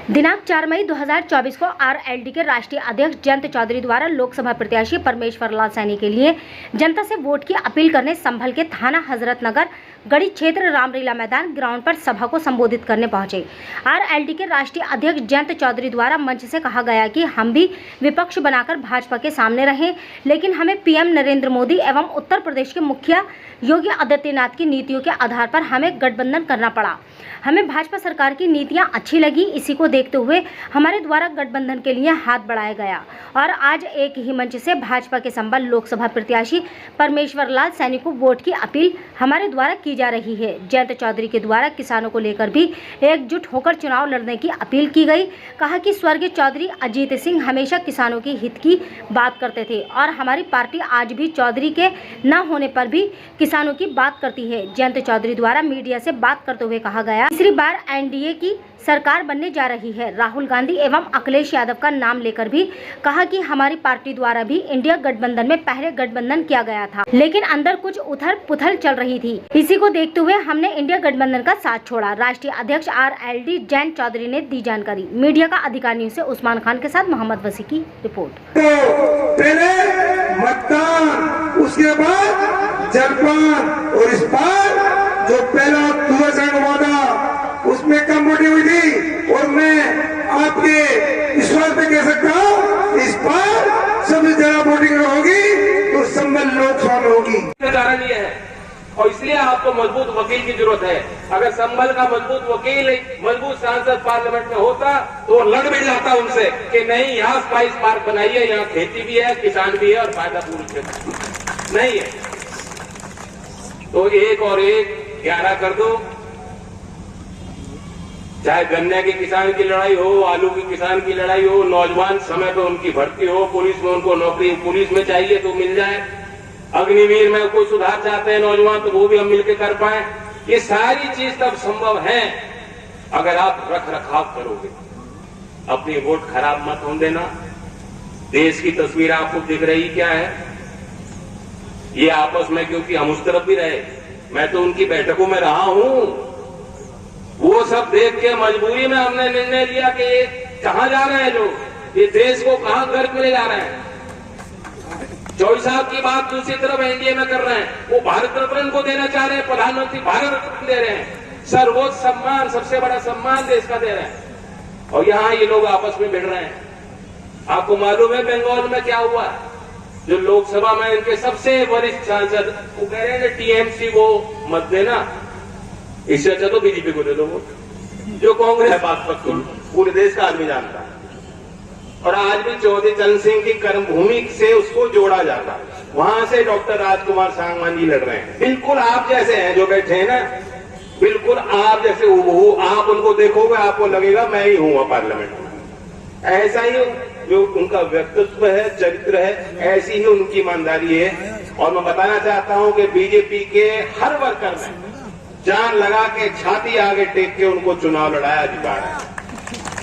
दिनांक 4 मई 2024 को आरएलडी के राष्ट्रीय अध्यक्ष जयंत चौधरी द्वारा लोकसभा प्रत्याशी परमेश्वर लाल सैनी के लिए जनता से वोट की अपील करने संभल के थाना हजरत नगर गढ़ी क्षेत्र रामलीला मैदान ग्राउंड पर सभा को संबोधित करने पहुंचे। आरएलडी के राष्ट्रीय अध्यक्ष जयंत चौधरी द्वारा मंच से कहा गया कि हम भी विपक्ष बनाकर भाजपा के सामने रहे, लेकिन हमें पीएम नरेंद्र मोदी एवं उत्तर प्रदेश के मुखिया योगी आदित्यनाथ की नीतियों के आधार पर हमें गठबंधन करना पड़ा। हमें भाजपा सरकार की नीतियां अच्छी लगी, इसी को देखते हुए हमारे द्वारा गठबंधन के लिए हाथ बढ़ाया गया और आज एक ही मंच से भाजपा के संबल लोकसभा प्रत्याशी परमेश्वर लाल सैनी को वोट की अपील हमारे द्वारा की जा रही है। जयंत चौधरी के द्वारा किसानों को लेकर भी एकजुट होकर चुनाव लड़ने की अपील की गई। कहा कि स्वर्गीय चौधरी अजीत सिंह हमेशा किसानों के हित की बात करते थे और हमारी पार्टी आज भी चौधरी के न होने पर भी किसानों की बात करती है। जयंत चौधरी द्वारा मीडिया से बात करते हुए कहा गया, तीसरी बार एनडीए की सरकार बनने जा रही है। राहुल गांधी एवं अखिलेश यादव का नाम लेकर भी कहा कि हमारी पार्टी द्वारा भी इंडिया गठबंधन में पहले गठबंधन किया गया था, लेकिन अंदर कुछ उथल पुथल चल रही थी। इसी को देखते हुए हमने इंडिया गठबंधन का साथ छोड़ा। राष्ट्रीय अध्यक्ष आरएलडी जयंत चौधरी ने दी जानकारी। मीडिया का अधिकारी न्यूज से उस्मान खान के साथ मोहम्मद वसी की रिपोर्ट। पहले मतदान, उसके बाद जलपान और इस बार जो पहला दूरदर्शन वादा उसमें कम वोटिंग हुई थी और मैं आपके विश्वास पे कह सकता हूँ इस बार सबसे ज्यादा वोटिंग होगी तो संबल लोकसभा में होगी। कारण ये है और इसलिए आपको मजबूत वकील की जरूरत है। अगर संबल का मजबूत वकील मजबूत सांसद पार्लियामेंट में होता तो लड़ भी जाता उनसे कि नहीं यहाँ स्पाइस पार्क बनाइए, यहाँ खेती भी है, किसान भी है और फायदा पूरी क्षेत्र नहीं है। तो 1 और 1 11 कर दो। चाहे गन्ने के किसान की लड़ाई हो, आलू की किसान की लड़ाई हो, नौजवान समय पे उनकी भर्ती हो, पुलिस में उनको नौकरी पुलिस में चाहिए तो मिल जाए, अग्निवीर में कोई सुधार चाहते हैं नौजवान तो वो भी हम मिलकर कर पाए। ये सारी चीज तब संभव है अगर आप रख रखाव करोगे। अपनी वोट खराब मत होने देना। देश की तस्वीर आपको दिख रही क्या है, ये आपस में, क्योंकि हम उस तरफ भी रहे, मैं तो उनकी बैठकों में रहा हूं, वो सब देख के मजबूरी में हमने निर्णय लिया कि ये कहां जा रहे हैं लोग, ये देश को कहां गर्क में ले जा रहे हैं। चौधरी साहब की बात दूसरी तरफ एनडीए में कर रहे हैं, वो भारत रत्न को देना चाह रहे हैं, प्रधानमंत्री भारत रत्न दे रहे हैं, सर्वोच्च सम्मान, सबसे बड़ा सम्मान देश का दे रहे हैं और यहाँ ये लोग आपस में भिड़ रहे हैं। आपको मालूम है बंगाल में क्या हुआ, जो लोकसभा में इनके सबसे वरिष्ठ सांसद वो कह रहे हैं टीएमसी को मत देना, इससे अच्छा तो बीजेपी को दे दो वोट। जो कांग्रेस है बात पर पूरे देश का आदमी जानता है और आज भी चौधरी चरण सिंह की कर्मभूमि से उसको जोड़ा जाता है। वहां से डॉक्टर राजकुमार सांगवान जी लड़ रहे हैं, बिल्कुल आप जैसे हैं जो बैठे हैं ना, बिल्कुल आप जैसे हूबहू। आप उनको देखोगे आपको लगेगा मैं ही हूँ पार्लियामेंट में। ऐसा ही जो उनका व्यक्तित्व है, चरित्र है, ऐसी ही उनकी ईमानदारी है। और मैं बताना चाहता हूं कि बीजेपी के हर वर्कर ने जान लगा के छाती आगे टेक के उनको चुनाव लड़ाया अधिकार है।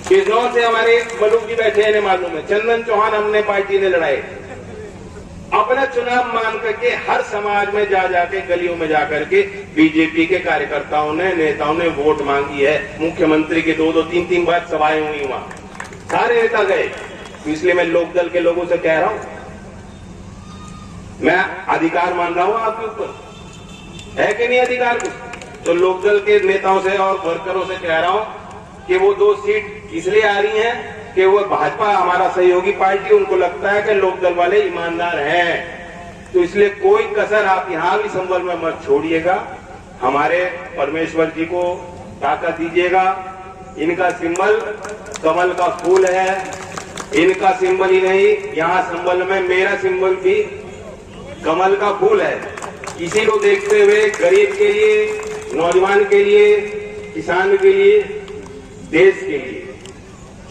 किसनौर से हमारे मलूक जी बैठे हैं, मालूम है, चंदन चौहान हमने पार्टी ने लड़ाए। अपना चुनाव मान करके हर समाज में जा जाके गलियों में जाकर के बीजेपी के कार्यकर्ताओं ने, नेताओं ने वोट मांगी है। मुख्यमंत्री की 2-2, 3-3 बार सभाएं हुई वहां, सारे नेता गए। इसलिए मैं लोकदल के लोगों से कह रहा हूं, मैं अधिकार मान रहा हूं आपके ऊपर, है कि नहीं अधिकार कुछ? तो लोकदल के नेताओं से और वर्करों से कह रहा हूं कि वो 2 सीट इसलिए आ रही हैं कि वो भाजपा हमारा सहयोगी पार्टी, उनको लगता है कि लोकदल वाले ईमानदार हैं, तो इसलिए कोई कसर आप यहां भी संबल में मत छोड़िएगा। हमारे परमेश्वर जी को ताकत दीजिएगा। इनका सिंबल कमल का फूल है, इनका सिंबल ही नहीं, यहाँ संबल में मेरा सिंबल भी कमल का फूल है। इसी को देखते हुए गरीब के लिए, नौजवान के लिए, किसान के लिए, देश के लिए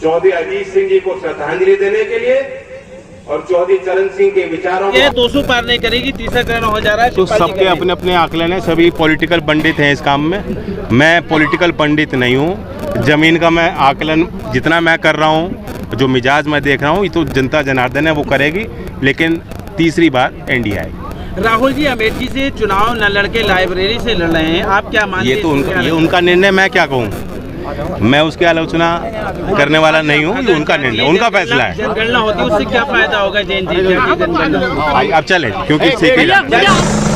चौधरी अजीत सिंह जी को श्रद्धांजलि देने के लिए और चौधरी चरण सिंह के विचारों ये 200 पार नहीं करेगी, तीसरा चरण हो जा रहा है। तो सबके अपने अपने आकलन है, सभी पॉलिटिकल पंडित हैं इस काम में। मैं पॉलिटिकल पंडित नहीं हूँ। जमीन का मैं आकलन जितना मैं कर रहा हूँ, जो मिजाज मैं देख रहा हूँ, ये तो जनता जनार्दन है वो करेगी, लेकिन तीसरी बार एनडीए आएगी। राहुल जी अमेठी से चुनाव न लड़के लाइब्रेरी से लड़ रहे हैं, आप क्या मानते हैं? ये उनका निर्णय, मैं क्या कहूँ। मैं उसकी आलोचना करने वाला नहीं हूँ, ये उनका निर्णय, उनका फैसला है। जनगणना होती है उससे क्या फायदा होगा जैन जी? अब चले क्योंकि सीखी